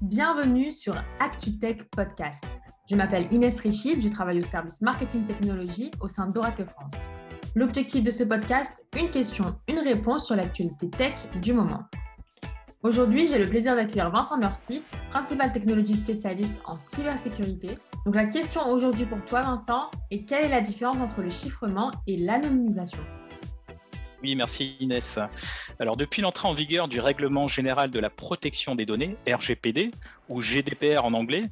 Bienvenue sur ActuTech Podcast. Je m'appelle Inès Richid, je travaille au service Marketing Technologie au sein d'Oracle France. L'objectif de ce podcast, une question, une réponse sur l'actualité tech du moment. Aujourd'hui, j'ai le plaisir d'accueillir Vincent Mercy, principal technologie spécialiste en cybersécurité. Donc la question aujourd'hui pour toi, Vincent, est quelle est la différence entre le chiffrement et l'anonymisation ? Oui, merci Inès. Alors, depuis l'entrée en vigueur du Règlement général de la protection des données, RGPD, ou GDPR en anglais,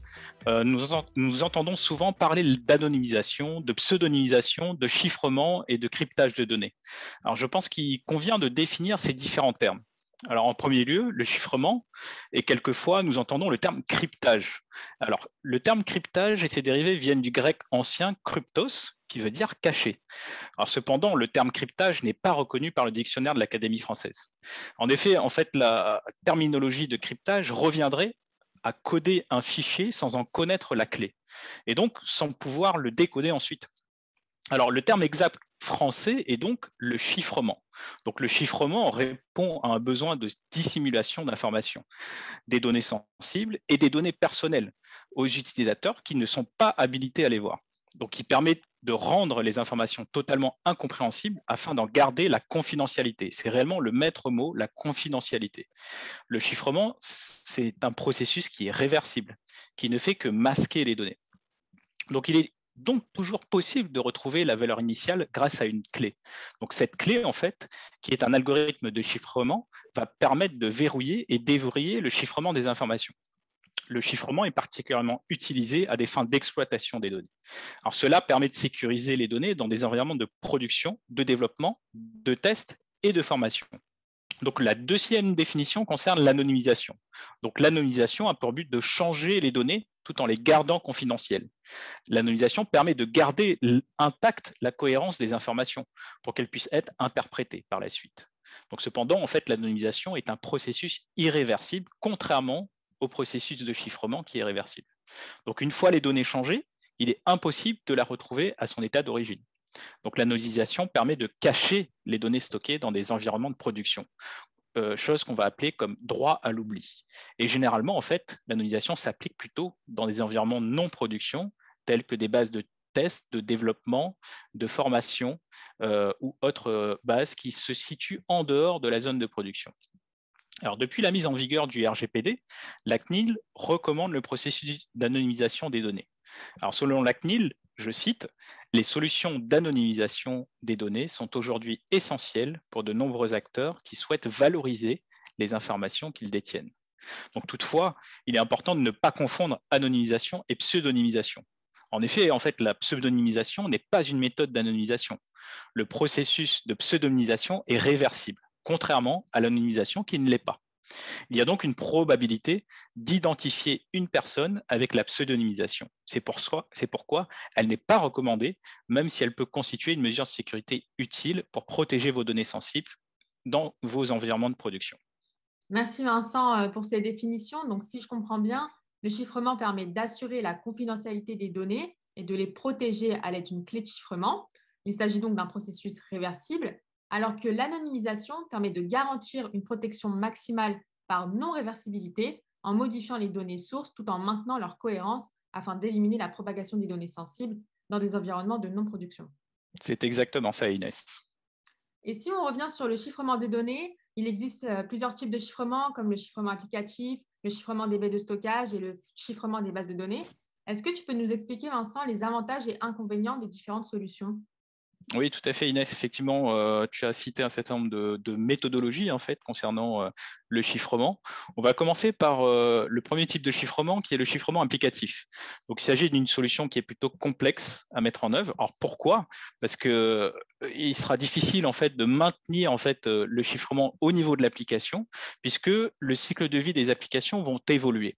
nous entendons souvent parler d'anonymisation, de pseudonymisation, de chiffrement et de cryptage de données. Alors, je pense qu'il convient de définir ces différents termes. Alors, en premier lieu, le chiffrement, et quelquefois, nous entendons le terme cryptage. Alors, le terme cryptage et ses dérivés viennent du grec ancien kryptos, qui veut dire caché. Alors, cependant, le terme cryptage n'est pas reconnu par le dictionnaire de l'Académie française. En effet, la terminologie de cryptage reviendrait à coder un fichier sans en connaître la clé, et donc sans pouvoir le décoder ensuite. Alors, le terme exact français est donc le chiffrement. Donc, le chiffrement répond à un besoin de dissimulation d'informations, des données sensibles et des données personnelles aux utilisateurs qui ne sont pas habilités à les voir. Donc, il permet de rendre les informations totalement incompréhensibles afin d'en garder la confidentialité. C'est réellement le maître mot, la confidentialité. Le chiffrement, c'est un processus qui est réversible, qui ne fait que masquer les données. Donc, il est donc toujours possible de retrouver la valeur initiale grâce à une clé. Donc, cette clé, en fait, qui est un algorithme de chiffrement, va permettre de verrouiller et déverrouiller le chiffrement des informations. Le chiffrement est particulièrement utilisé à des fins d'exploitation des données. Alors, cela permet de sécuriser les données dans des environnements de production, de développement, de test et de formation. Donc, la deuxième définition concerne l'anonymisation. Donc, l'anonymisation a pour but de changer les données tout en les gardant confidentielles. L'anonymisation permet de garder intacte la cohérence des informations pour qu'elles puissent être interprétées par la suite. Donc, cependant, en fait, l'anonymisation est un processus irréversible, contrairement au processus de chiffrement qui est réversible. Donc, une fois les données changées, il est impossible de la retrouver à son état d'origine. Donc, l'anonymisation permet de cacher les données stockées dans des environnements de production, chose qu'on va appeler comme droit à l'oubli. Et généralement, en fait, l'anonymisation s'applique plutôt dans des environnements non production, tels que des bases de tests, de développement, de formation ou autres bases qui se situent en dehors de la zone de production. Alors, depuis la mise en vigueur du RGPD, la CNIL recommande le processus d'anonymisation des données. Alors, selon la CNIL, je cite, les solutions d'anonymisation des données sont aujourd'hui essentielles pour de nombreux acteurs qui souhaitent valoriser les informations qu'ils détiennent. Donc, toutefois, il est important de ne pas confondre anonymisation et pseudonymisation. En effet, la pseudonymisation n'est pas une méthode d'anonymisation. Le processus de pseudonymisation est réversible, contrairement à l'anonymisation qui ne l'est pas. Il y a donc une probabilité d'identifier une personne avec la pseudonymisation. C'est pourquoi elle n'est pas recommandée, même si elle peut constituer une mesure de sécurité utile pour protéger vos données sensibles dans vos environnements de production. Merci Vincent pour ces définitions. Donc, si je comprends bien, le chiffrement permet d'assurer la confidentialité des données et de les protéger à l'aide d'une clé de chiffrement. Il s'agit donc d'un processus réversible, alors que l'anonymisation permet de garantir une protection maximale par non-réversibilité en modifiant les données sources tout en maintenant leur cohérence afin d'éliminer la propagation des données sensibles dans des environnements de non-production. C'est exactement ça, Inès. Et si on revient sur le chiffrement des données, il existe plusieurs types de chiffrement, comme le chiffrement applicatif, le chiffrement des baies de stockage et le chiffrement des bases de données. Est-ce que tu peux nous expliquer, Vincent, les avantages et inconvénients des différentes solutions ? Oui, tout à fait, Inès. Effectivement, tu as cité un certain nombre de méthodologies en fait concernant le chiffrement. On va commencer par le premier type de chiffrement, qui est le chiffrement applicatif. Donc, il s'agit d'une solution qui est plutôt complexe à mettre en œuvre. Alors, pourquoi ? Parce que il sera difficile en fait de maintenir le chiffrement au niveau de l'application, puisque le cycle de vie des applications vont évoluer.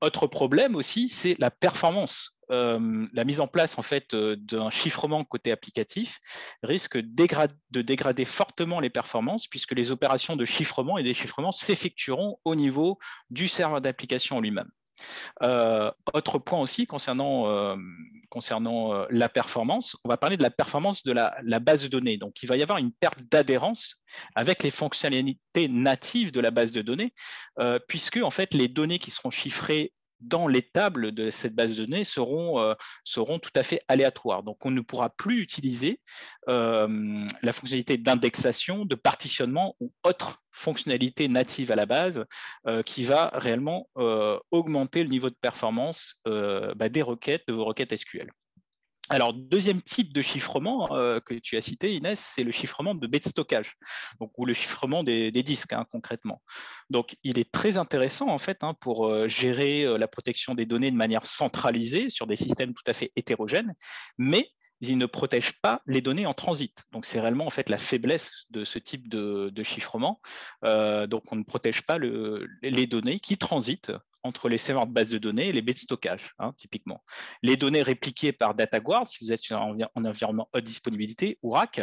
Autre problème aussi, c'est la performance. La mise en place d'un chiffrement côté applicatif risque de dégrader fortement les performances puisque les opérations de chiffrement et déchiffrement s'effectueront au niveau du serveur d'application lui-même. Autre point aussi concernant la performance, on va parler de la performance de la base de données. Donc, il va y avoir une perte d'adhérence avec les fonctionnalités natives de la base de données, puisque en fait, les données qui seront chiffrées dans les tables de cette base de données seront tout à fait aléatoires. Donc, on ne pourra plus utiliser la fonctionnalité d'indexation, de partitionnement ou autre fonctionnalité native à la base qui va réellement augmenter le niveau de performance des requêtes, de vos requêtes SQL. Alors, deuxième type de chiffrement que tu as cité, Inès, c'est le chiffrement de baies de stockage, donc, ou le chiffrement des disques, concrètement. Donc, il est très intéressant, en fait, pour gérer la protection des données de manière centralisée sur des systèmes tout à fait hétérogènes, mais il ne protège pas les données en transit. Donc, c'est réellement en fait la faiblesse de ce type de chiffrement. Donc, on ne protège pas les données qui transitent entre les serveurs de base de données et les baies de stockage, typiquement. Les données répliquées par DataGuard, si vous êtes en environnement haute disponibilité ou RAC,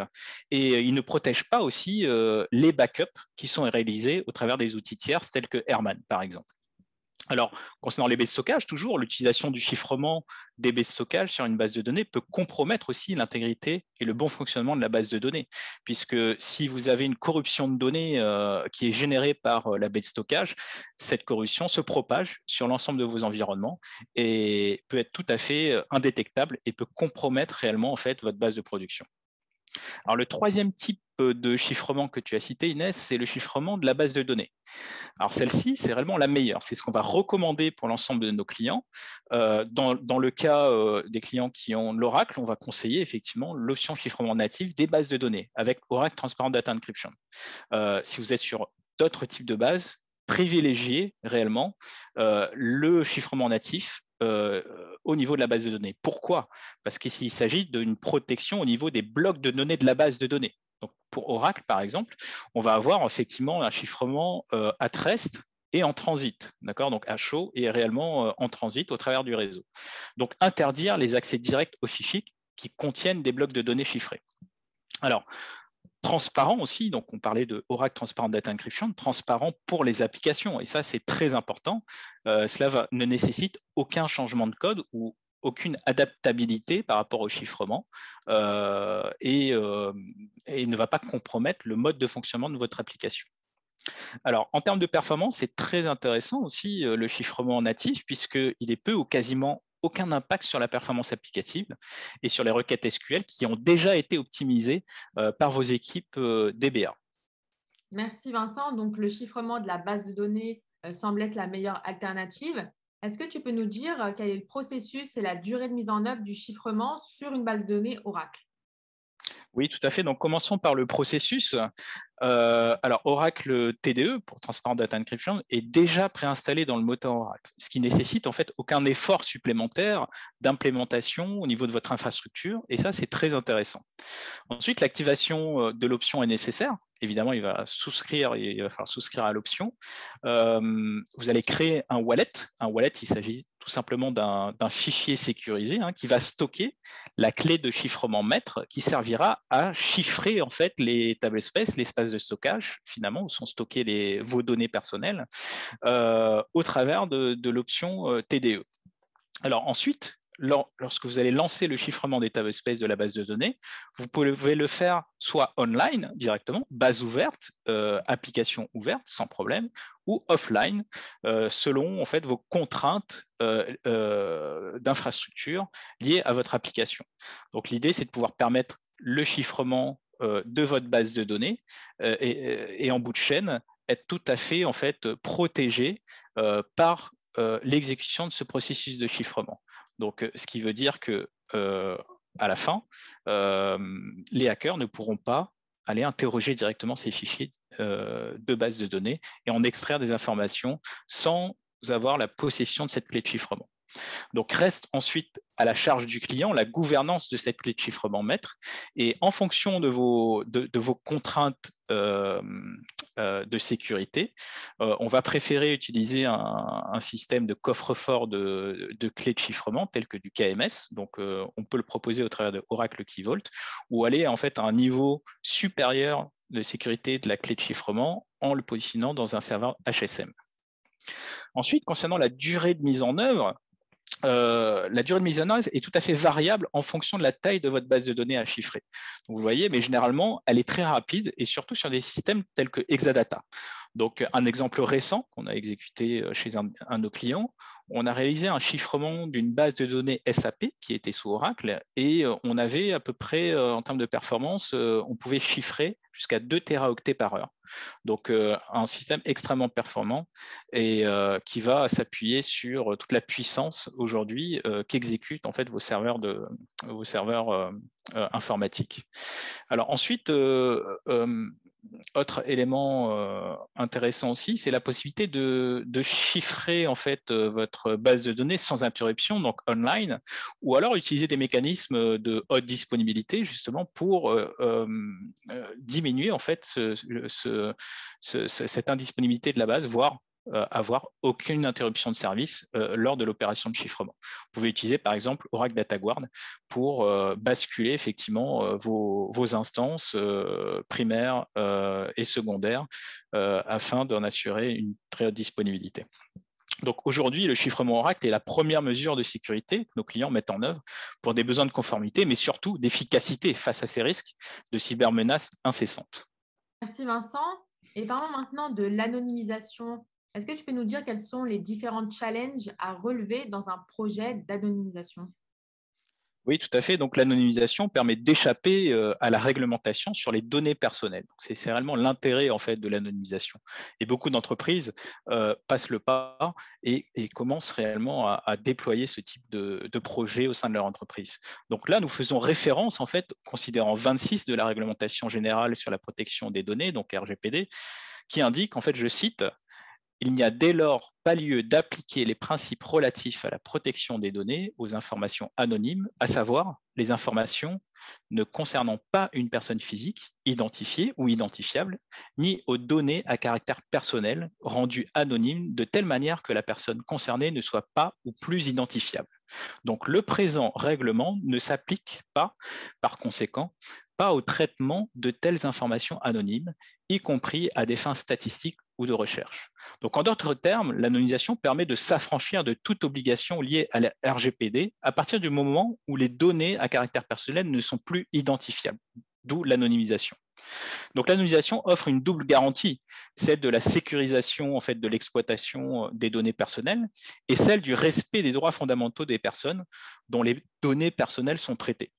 et ils ne protègent pas aussi les backups qui sont réalisés au travers des outils tiers tels que Herman, par exemple. Alors, concernant les baies de stockage, toujours, l'utilisation du chiffrement des baies de stockage sur une base de données peut compromettre aussi l'intégrité et le bon fonctionnement de la base de données, puisque si vous avez une corruption de données qui est générée par la baie de stockage, cette corruption se propage sur l'ensemble de vos environnements et peut être tout à fait indétectable et peut compromettre réellement en fait votre base de production. Alors, le troisième type de chiffrement que tu as cité, Inès, c'est le chiffrement de la base de données. Alors, celle-ci, c'est réellement la meilleure. C'est ce qu'on va recommander pour l'ensemble de nos clients. Dans le cas des clients qui ont l'Oracle, on va conseiller effectivement l'option chiffrement natif des bases de données avec Oracle Transparent Data Encryption. Si vous êtes sur d'autres types de bases, privilégiez réellement le chiffrement natif au niveau de la base de données. Pourquoi? Parce qu'il s'agit d'une protection au niveau des blocs de données de la base de données. Donc, pour Oracle, par exemple, on va avoir effectivement un chiffrement at rest et en transit, d'accord? Donc à chaud et réellement en transit au travers du réseau. Donc, interdire les accès directs aux fichiers qui contiennent des blocs de données chiffrés. Alors, transparent aussi, donc on parlait de Oracle Transparent Data Encryption, transparent pour les applications, et ça c'est très important. Cela ne nécessite aucun changement de code ou aucune adaptabilité par rapport au chiffrement et ne va pas compromettre le mode de fonctionnement de votre application. Alors, en termes de performance, c'est très intéressant aussi le chiffrement natif, puisqu'il est peu ou quasiment aucun impact sur la performance applicative et sur les requêtes SQL qui ont déjà été optimisées par vos équipes DBA. Merci Vincent. Donc, le chiffrement de la base de données semble être la meilleure alternative. Est-ce que tu peux nous dire quel est le processus et la durée de mise en œuvre du chiffrement sur une base de données Oracle? Oui, tout à fait. Donc, commençons par le processus. Alors, Oracle TDE, pour Transparent Data Encryption, est déjà préinstallé dans le moteur Oracle, ce qui nécessite en fait aucun effort supplémentaire d'implémentation au niveau de votre infrastructure, et ça, c'est très intéressant. Ensuite, l'activation de l'option est nécessaire. Évidemment, il va falloir souscrire à l'option. Vous allez créer un wallet. Un wallet, il s'agit tout simplement d'un fichier sécurisé qui va stocker la clé de chiffrement maître qui servira à chiffrer en fait les tablespaces, l'espace de stockage finalement où sont stockées vos données personnelles au travers de l'option TDE. Alors ensuite, lorsque vous allez lancer le chiffrement des tablespaces de la base de données, vous pouvez le faire soit online directement, base ouverte, application ouverte, sans problème, ou offline, selon en fait vos contraintes d'infrastructure liées à votre application. Donc l'idée, c'est de pouvoir permettre le chiffrement de votre base de données et en bout de chaîne, être tout à fait en fait protégé par l'exécution de ce processus de chiffrement. Donc, ce qui veut dire que à la fin, les hackers ne pourront pas aller interroger directement ces fichiers de base de données et en extraire des informations sans avoir la possession de cette clé de chiffrement. Donc, reste ensuite à la charge du client la gouvernance de cette clé de chiffrement maître. Et en fonction de vos contraintes de sécurité, on va préférer utiliser un système de coffre-fort de clés de chiffrement tel que du KMS. Donc, on peut le proposer au travers de Oracle Key Vault ou aller en fait à un niveau supérieur de sécurité de la clé de chiffrement en le positionnant dans un serveur HSM. Ensuite, concernant la durée de mise en œuvre, la durée de mise en œuvre est tout à fait variable en fonction de la taille de votre base de données à chiffrer. Donc, vous voyez, mais généralement, elle est très rapide et surtout sur des systèmes tels que Exadata. Donc, un exemple récent qu'on a exécuté chez un de nos clients, on a réalisé un chiffrement d'une base de données SAP qui était sous Oracle et on avait à peu près, en termes de performance, on pouvait chiffrer jusqu'à 2 téraoctets par heure. Donc, un système extrêmement performant et qui va s'appuyer sur toute la puissance aujourd'hui qu'exécutent en fait vos serveurs informatiques. Alors ensuite, autre élément intéressant aussi, c'est la possibilité de chiffrer en fait votre base de données sans interruption, donc online, ou alors utiliser des mécanismes de haute disponibilité justement pour diminuer en fait cette indisponibilité de la base, voire avoir aucune interruption de service lors de l'opération de chiffrement. Vous pouvez utiliser par exemple Oracle Data Guard pour basculer effectivement vos instances primaires et secondaires afin d'en assurer une très haute disponibilité. Donc aujourd'hui, le chiffrement Oracle est la première mesure de sécurité que nos clients mettent en œuvre pour des besoins de conformité, mais surtout d'efficacité face à ces risques de cybermenaces incessantes. Merci Vincent. Et parlons maintenant de l'anonymisation. Est-ce que tu peux nous dire quels sont les différents challenges à relever dans un projet d'anonymisation? Oui, tout à fait. Donc, l'anonymisation permet d'échapper à la réglementation sur les données personnelles. C'est réellement l'intérêt en fait de l'anonymisation. Et beaucoup d'entreprises passent le pas et commencent réellement à déployer ce type de projet au sein de leur entreprise. Donc là, nous faisons référence en fait, considérant 26 de la réglementation générale sur la protection des données, donc RGPD, qui indique en fait, je cite, il n'y a dès lors pas lieu d'appliquer les principes relatifs à la protection des données aux informations anonymes, à savoir les informations ne concernant pas une personne physique, identifiée ou identifiable, ni aux données à caractère personnel rendues anonymes de telle manière que la personne concernée ne soit pas ou plus identifiable. Donc le présent règlement ne s'applique pas, par conséquent, pas au traitement de telles informations anonymes, y compris à des fins statistiques ou de recherche. Donc, en d'autres termes, l'anonymisation permet de s'affranchir de toute obligation liée à la RGPD à partir du moment où les données à caractère personnel ne sont plus identifiables, d'où l'anonymisation. Donc, l'anonymisation offre une double garantie, celle de la sécurisation en fait, de l'exploitation des données personnelles et celle du respect des droits fondamentaux des personnes dont les données personnelles sont traitées.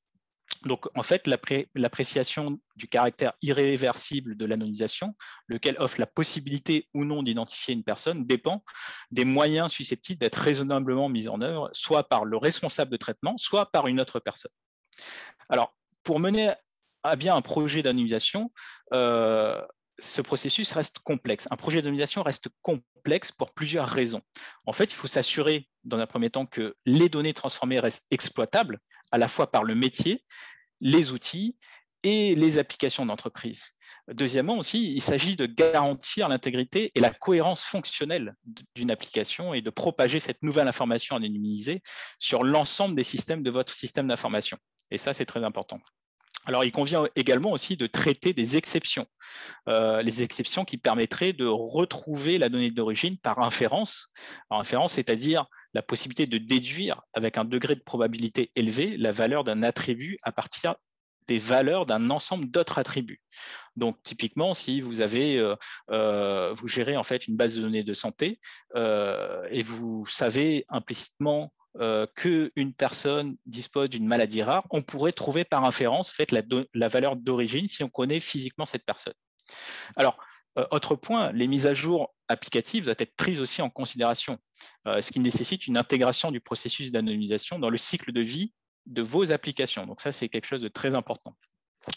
Donc, en fait, l'appréciation du caractère irréversible de l'anonymisation, lequel offre la possibilité ou non d'identifier une personne, dépend des moyens susceptibles d'être raisonnablement mis en œuvre, soit par le responsable de traitement, soit par une autre personne. Alors, pour mener à bien un projet d'anonymisation, ce processus reste complexe. Un projet d'anonymisation reste complexe pour plusieurs raisons. En fait, il faut s'assurer, dans un premier temps, que les données transformées restent exploitables, à la fois par le métier, les outils et les applications d'entreprise. Deuxièmement aussi, il s'agit de garantir l'intégrité et la cohérence fonctionnelle d'une application et de propager cette nouvelle information anonymisée sur l'ensemble des systèmes de votre système d'information. Et ça, c'est très important. Alors, il convient également aussi de traiter des exceptions, les exceptions qui permettraient de retrouver la donnée d'origine par inférence. Alors, inférence, c'est-à-dire la possibilité de déduire avec un degré de probabilité élevé la valeur d'un attribut à partir des valeurs d'un ensemble d'autres attributs. Donc, typiquement, si vous vous gérez en fait une base de données de santé et vous savez implicitement qu'une personne dispose d'une maladie rare, on pourrait trouver par inférence en fait, la valeur d'origine si on connaît physiquement cette personne. Alors, autre point, les mises à jour applicatives doivent être prises aussi en considération, ce qui nécessite une intégration du processus d'anonymisation dans le cycle de vie de vos applications. Donc ça, c'est quelque chose de très important.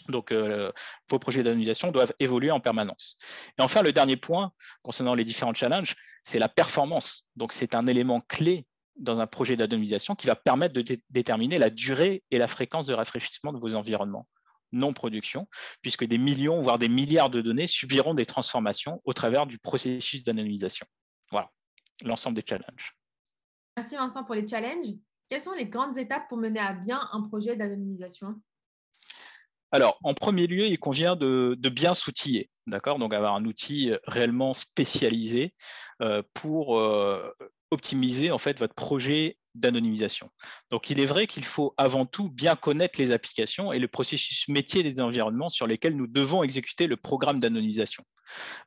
Donc, vos projets d'anonymisation doivent évoluer en permanence. Et enfin, le dernier point concernant les différents challenges, c'est la performance. Donc, c'est un élément clé dans un projet d'anonymisation qui va permettre de déterminer la durée et la fréquence de rafraîchissement de vos environnements non-production, puisque des millions, voire des milliards de données subiront des transformations au travers du processus d'anonymisation. Voilà, l'ensemble des challenges. Merci Vincent pour les challenges. Quelles sont les grandes étapes pour mener à bien un projet d'anonymisation? Alors, en premier lieu, il convient de bien s'outiller, d'accord? Donc, avoir un outil réellement spécialisé pour optimiser en fait votre projet d'anonymisation. Donc, il est vrai qu'il faut avant tout bien connaître les applications et le processus métier des environnements sur lesquels nous devons exécuter le programme d'anonymisation.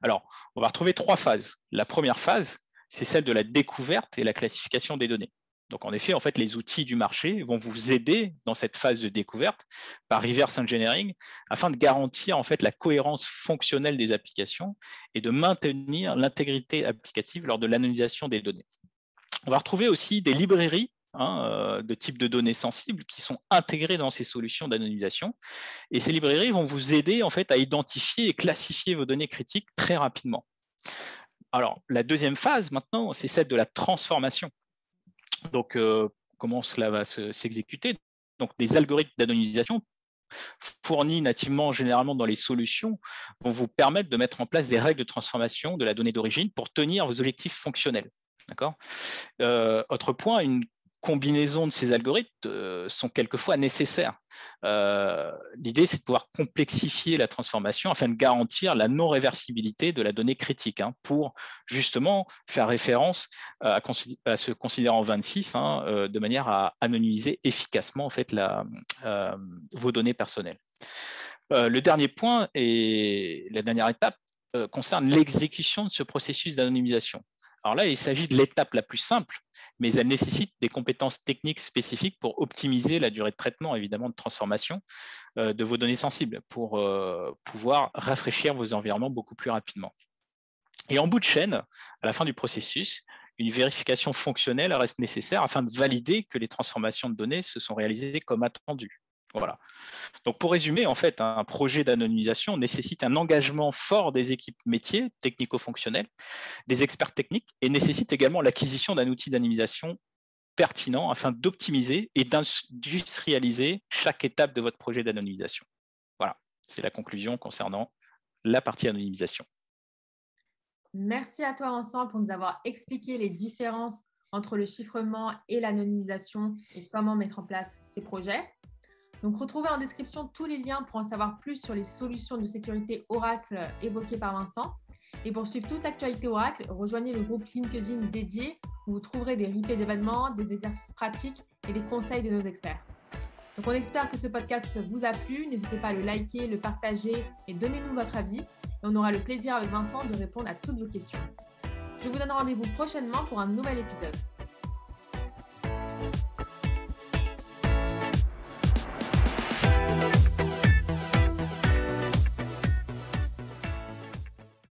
Alors, on va retrouver trois phases. La première phase, c'est celle de la découverte et la classification des données. Donc, en effet, en fait, les outils du marché vont vous aider dans cette phase de découverte par reverse engineering afin de garantir en fait la cohérence fonctionnelle des applications et de maintenir l'intégrité applicative lors de l'anonymisation des données. On va retrouver aussi des librairies de type de données sensibles qui sont intégrées dans ces solutions d'anonymisation. Et ces librairies vont vous aider en fait à identifier et classifier vos données critiques très rapidement. Alors, la deuxième phase maintenant, c'est celle de la transformation. Donc, comment cela va s'exécuter? Donc, des algorithmes d'anonymisation fournis nativement généralement dans les solutions vont vous permettre de mettre en place des règles de transformation de la donnée d'origine pour tenir vos objectifs fonctionnels. D'accord. Autre point, une combinaison de ces algorithmes sont quelquefois nécessaires. L'idée, c'est de pouvoir complexifier la transformation afin de garantir la non-réversibilité de la donnée critique, pour justement faire référence à ce considérant 26, de manière à anonymiser efficacement en fait vos données personnelles. Le dernier point et la dernière étape concerne l'exécution de ce processus d'anonymisation. Alors là, il s'agit de l'étape la plus simple, mais elle nécessite des compétences techniques spécifiques pour optimiser la durée de traitement, évidemment, de transformation de vos données sensibles, pour pouvoir rafraîchir vos environnements beaucoup plus rapidement. Et en bout de chaîne, à la fin du processus, une vérification fonctionnelle reste nécessaire afin de valider que les transformations de données se sont réalisées comme attendu. Voilà. Donc, pour résumer, en fait, un projet d'anonymisation nécessite un engagement fort des équipes métiers, technico-fonctionnelles, des experts techniques, et nécessite également l'acquisition d'un outil d'anonymisation pertinent afin d'optimiser et d'industrialiser chaque étape de votre projet d'anonymisation. Voilà, c'est la conclusion concernant la partie anonymisation. Merci à toi, Vincent, pour nous avoir expliqué les différences entre le chiffrement et l'anonymisation et comment mettre en place ces projets. Donc, retrouvez en description tous les liens pour en savoir plus sur les solutions de sécurité Oracle évoquées par Vincent. Et pour suivre toute l'actualité Oracle, rejoignez le groupe LinkedIn dédié où vous trouverez des replays d'événements, des exercices pratiques et des conseils de nos experts. Donc, on espère que ce podcast vous a plu. N'hésitez pas à le liker, le partager et donnez-nous votre avis. Et on aura le plaisir avec Vincent de répondre à toutes vos questions. Je vous donne rendez-vous prochainement pour un nouvel épisode.